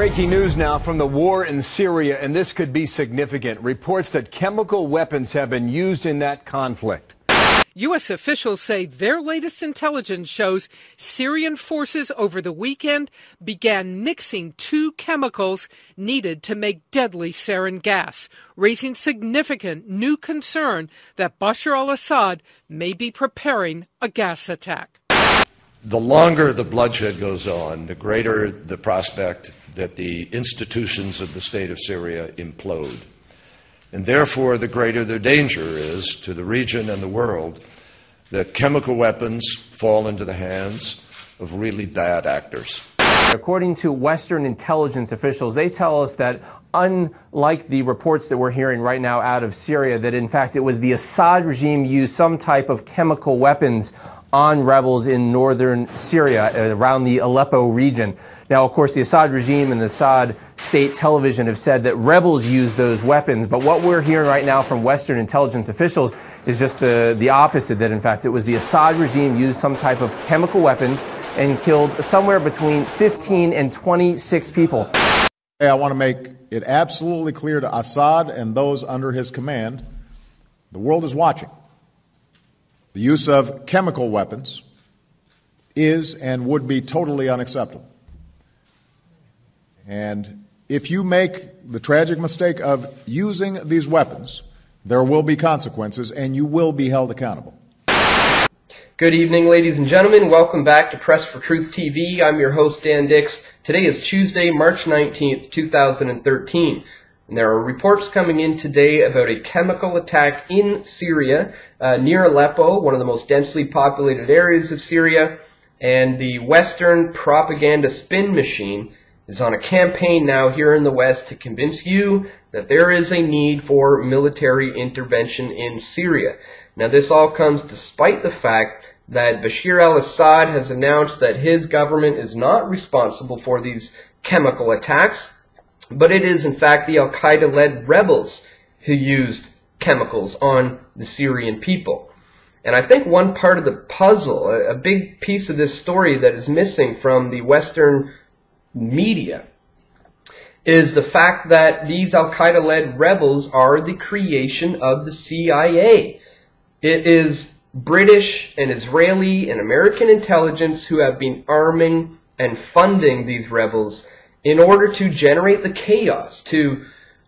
Breaking news now from the war in Syria, and this could be significant. Reports that chemical weapons have been used in that conflict. U.S. officials say their latest intelligence shows Syrian forces over the weekend began mixing two chemicals needed to make deadly sarin gas, raising significant new concern that Bashar al-Assad may be preparing a gas attack. The longer the bloodshed goes on, the greater the prospect that the institutions of the state of Syria implode. And therefore, the greater the danger is to the region and the world that chemical weapons fall into the hands of really bad actors. According to Western intelligence officials, they tell us that unlike the reports that we're hearing right now out of Syria, that in fact it was the Assad regime used some type of chemical weapons on rebels in northern Syria, around the Aleppo region. Now, of course, the Assad regime and the Assad state television have said that rebels used those weapons, but what we're hearing right now from Western intelligence officials is just the opposite, that in fact it was the Assad regime used some type of chemical weapons and killed somewhere between 15 and 26 people. I want to make it absolutely clear to Assad and those under his command, the world is watching. The use of chemical weapons is and would be totally unacceptable. And if you make the tragic mistake of using these weapons, there will be consequences and you will be held accountable. Good evening, ladies and gentlemen. Welcome back to Press for Truth TV. I'm your host, Dan Dix. Today is Tuesday, March 19th, 2013. And there are reports coming in today about a chemical attack in Syria, near Aleppo, one of the most densely populated areas of Syria. And the Western propaganda spin machine is on a campaign now here in the West to convince you that there is a need for military intervention in Syria. Now, this all comes despite the fact that Bashar al-Assad has announced that his government is not responsible for these chemical attacks, but it is in fact the al-Qaeda-led rebels who used chemicals on the Syrian people. And I think one part of the puzzle, a big piece of this story that is missing from the Western media, is the fact that these al-Qaeda-led rebels are the creation of the CIA. It is British and Israeli and American intelligence who have been arming and funding these rebels in order to generate the chaos, to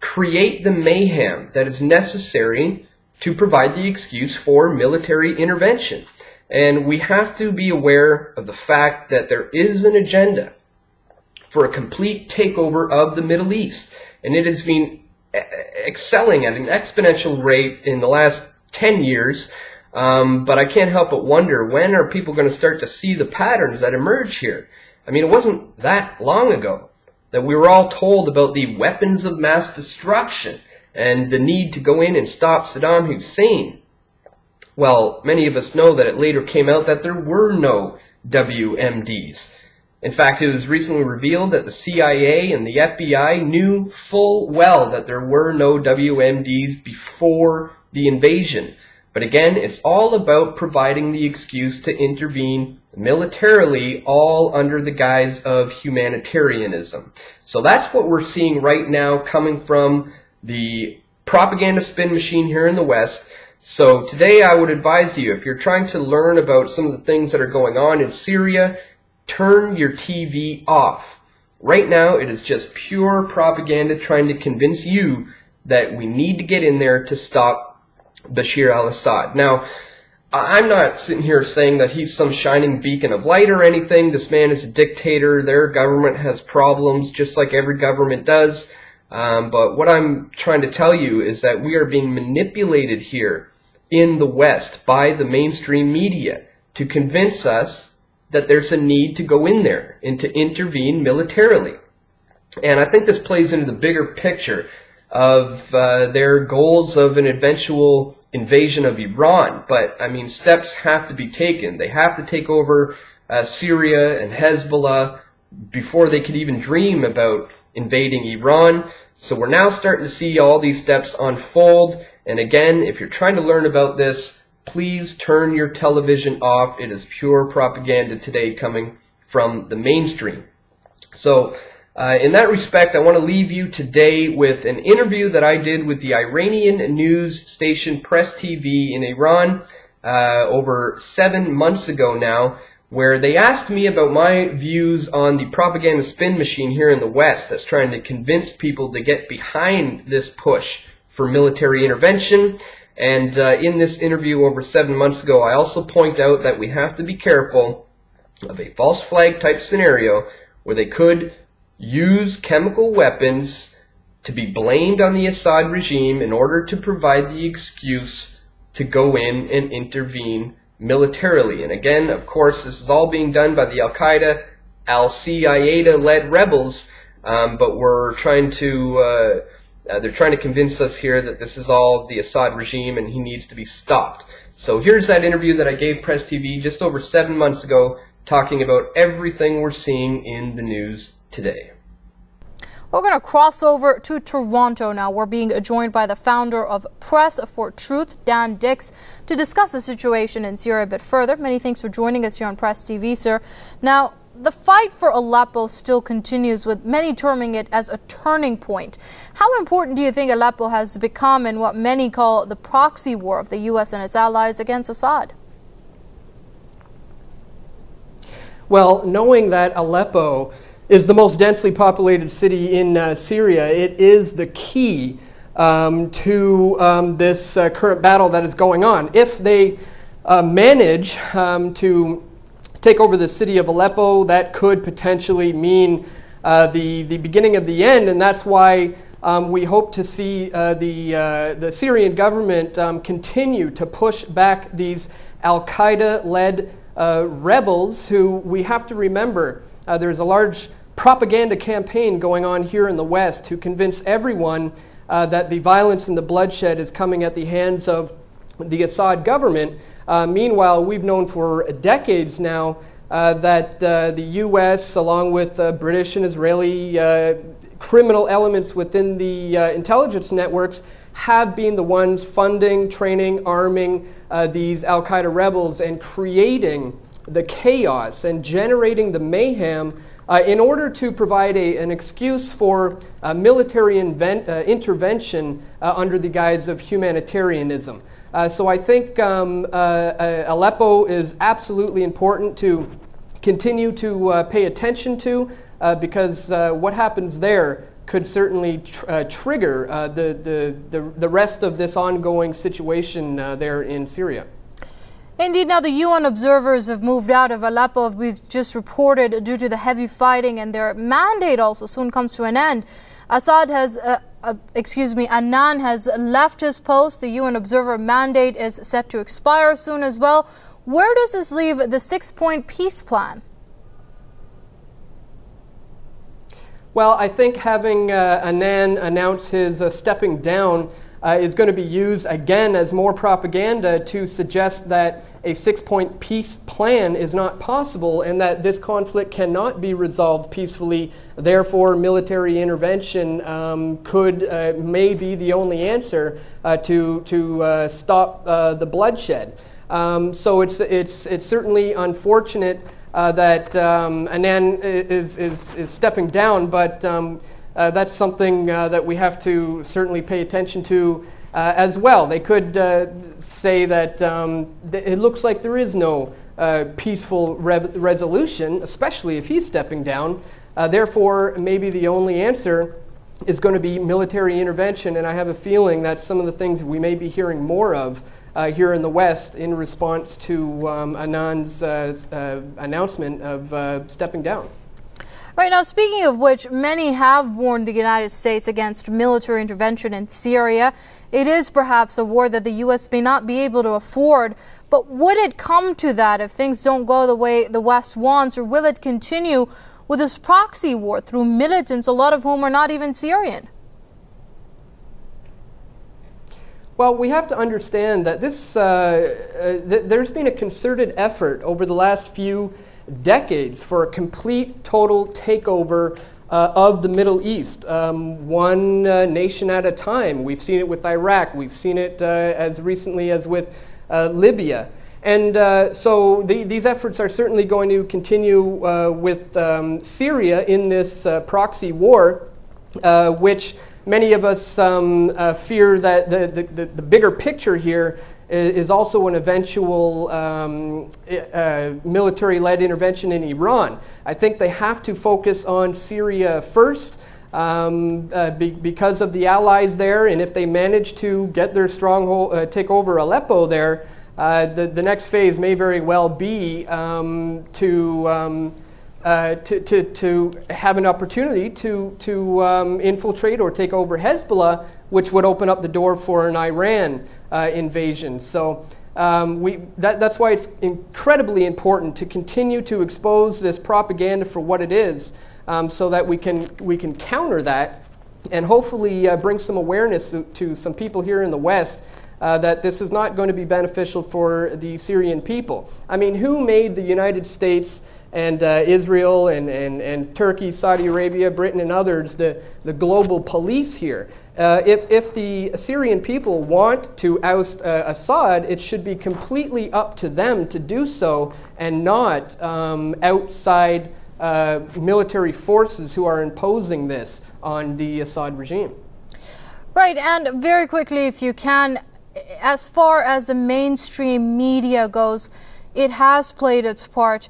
create the mayhem that is necessary to provide the excuse for military intervention. And we have to be aware of the fact that there is an agenda for a complete takeover of the Middle East. And it has been excelling at an exponential rate in the last 10 years. But I can't help but wonder, when are people going to start to see the patterns that emerge here? I mean, it wasn't that long ago that we were all told about the weapons of mass destruction and the need to go in and stop Saddam Hussein. Well, many of us know that it later came out that there were no WMDs. In fact, it was recently revealed that the CIA and the FBI knew full well that there were no WMDs before the invasion. But again, it's all about providing the excuse to intervene militarily, all under the guise of humanitarianism. So that's what we're seeing right now coming from the propaganda spin machine here in the West. So today I would advise you, if you're trying to learn about some of the things that are going on in Syria, turn your TV off. Right now it is just pure propaganda trying to convince you that we need to get in there to stop Bashar al-Assad. Now, I'm not sitting here saying that he's some shining beacon of light or anything. This man is a dictator. Their government has problems, just like every government does. But what I'm trying to tell you is that we are being manipulated here in the West by the mainstream media to convince us that there's a need to go in there and to intervene militarily. And I think this plays into the bigger picture of their goals of an eventual invasion of Iran. But, I mean, steps have to be taken. They have to take over Syria and Hezbollah before they could even dream about invading Iran. So we're now starting to see all these steps unfold. And again, if you're trying to learn about this, please turn your television off. It is pure propaganda today coming from the mainstream. So In that respect, I want to leave you today with an interview that I did with the Iranian news station Press TV in Iran over 7 months ago now, where they asked me about my views on the propaganda spin machine here in the West that's trying to convince people to get behind this push for military intervention. And in this interview over 7 months ago, I also point out that we have to be careful of a false flag type scenario where they could use chemical weapons to be blamed on the Assad regime in order to provide the excuse to go in and intervene militarily. And again, of course, this is all being done by the Al-Qaeda, Al-Qaeda-led rebels, but we're trying to, they're trying to convince us here that this is all the Assad regime and he needs to be stopped. So here's that interview that I gave Press TV just over 7 months ago, talking about everything we're seeing in the news today. We're going to cross over to Toronto now. We're being joined by the founder of Press for Truth, Dan Dix, to discuss the situation in Syria a bit further. Many thanks for joining us here on Press TV, sir. Now, the fight for Aleppo still continues, with many terming it as a turning point. How important do you think Aleppo has become in what many call the proxy war of the U.S. and its allies against Assad? Well, knowing that Aleppo is the most densely populated city in Syria, it is the key to this current battle that is going on. If they manage to take over the city of Aleppo, that could potentially mean the beginning of the end, and that's why we hope to see the Syrian government continue to push back these Al-Qaeda-led rebels who, we have to remember, there's a large propaganda campaign going on here in the West to convince everyone that the violence and the bloodshed is coming at the hands of the Assad government. Meanwhile, we've known for decades now that the U.S., along with British and Israeli criminal elements within the intelligence networks, have been the ones funding, training, arming these Al-Qaeda rebels and creating the chaos and generating the mayhem in order to provide an excuse for military intervention under the guise of humanitarianism. So I think Aleppo is absolutely important to continue to pay attention to because what happens there could certainly trigger the rest of this ongoing situation there in Syria. Indeed, now the UN observers have moved out of Aleppo, we've just reported, due to the heavy fighting, and their mandate also soon comes to an end. Annan has left his post. The UN observer mandate is set to expire soon as well. Where does this leave the 6-point peace plan? Well, I think having Annan announce his stepping down is going to be used again as more propaganda to suggest that a 6-point peace plan is not possible and that this conflict cannot be resolved peacefully. Therefore, military intervention may be the only answer to stop the bloodshed. So it's certainly unfortunate that Annan is stepping down, but that's something that we have to certainly pay attention to as well. They could say that it looks like there is no peaceful resolution, especially if he's stepping down. Therefore, maybe the only answer is going to be military intervention, and I have a feeling that some of the things we may be hearing more of here in the West in response to Annan's announcement of stepping down. Right now, speaking of which, many have warned the United States against military intervention in Syria. It is perhaps a war that the U.S. may not be able to afford, but would it come to that if things don't go the way the West wants, or will it continue with this proxy war through militants, a lot of whom are not even Syrian? Well, we have to understand that there's been a concerted effort over the last few decades for a complete, total takeover of the Middle East, one nation at a time. We've seen it with Iraq. We've seen it as recently as with Libya. And so these efforts are certainly going to continue with Syria in this proxy war, which many of us fear that the bigger picture here is also an eventual military-led intervention in Iran. I think they have to focus on Syria first because of the allies there, and if they manage to get their stronghold, take over Aleppo there, the next phase may very well be to have an opportunity to infiltrate or take over Hezbollah, which would open up the door for an Iran invasion. So that's why it's incredibly important to continue to expose this propaganda for what it is, so that we can counter that and hopefully bring some awareness to some people here in the West that this is not going to be beneficial for the Syrian people. I mean, who made the United States and Israel and Turkey, Saudi Arabia, Britain, and others the global police here? If the Syrian people want to oust Assad, it should be completely up to them to do so, and not outside military forces who are imposing this on the Assad regime. Right, and very quickly, if you can, as far as the mainstream media goes, it has played its part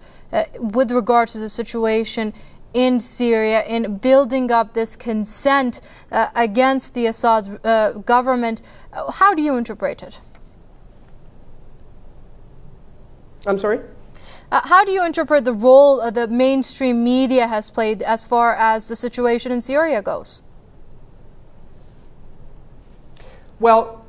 with regard to the situation in Syria in building up this consent against the Assad government. How do you interpret it? I'm sorry? How do you interpret the role the mainstream media has played as far as the situation in Syria goes? Well,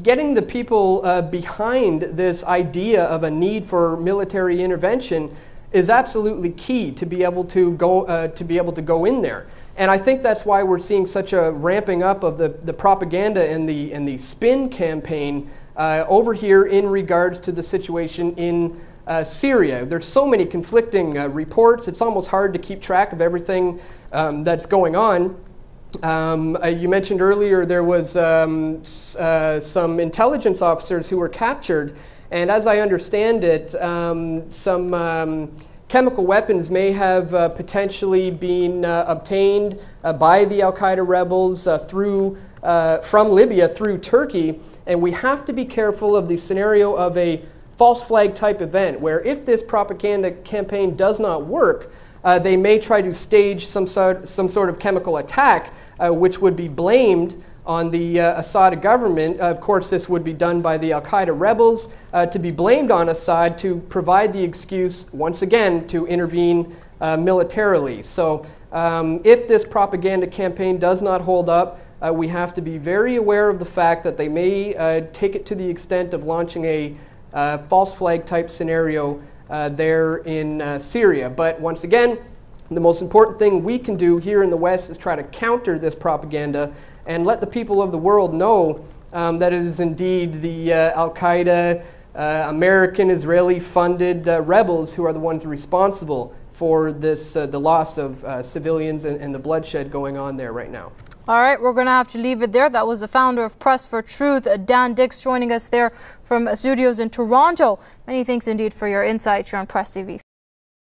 getting the people behind this idea of a need for military intervention is absolutely key to be able to go in there. And I think that's why we're seeing such a ramping up of the propaganda and the spin campaign over here in regards to the situation in Syria. There's so many conflicting reports. It's almost hard to keep track of everything that's going on. You mentioned earlier there was some intelligence officers who were captured, and as I understand it, some chemical weapons may have potentially been obtained by the Al-Qaeda rebels from Libya through Turkey, and we have to be careful of the scenario of a false flag type event, where if this propaganda campaign does not work, they may try to stage some sort of chemical attack, which would be blamed on the Assad government. Of course, this would be done by the Al-Qaeda rebels, to be blamed on Assad to provide the excuse, once again, to intervene militarily. So if this propaganda campaign does not hold up, we have to be very aware of the fact that they may take it to the extent of launching a false flag type scenario there in Syria. But once again, the most important thing we can do here in the West is try to counter this propaganda and let the people of the world know that it is indeed the Al-Qaeda, American, Israeli-funded rebels who are the ones responsible for this, the loss of civilians and the bloodshed going on there right now. All right, we're going to have to leave it there. That was the founder of Press for Truth, Dan Dix, joining us there from studios in Toronto. Many thanks indeed for your insight here on Press TV.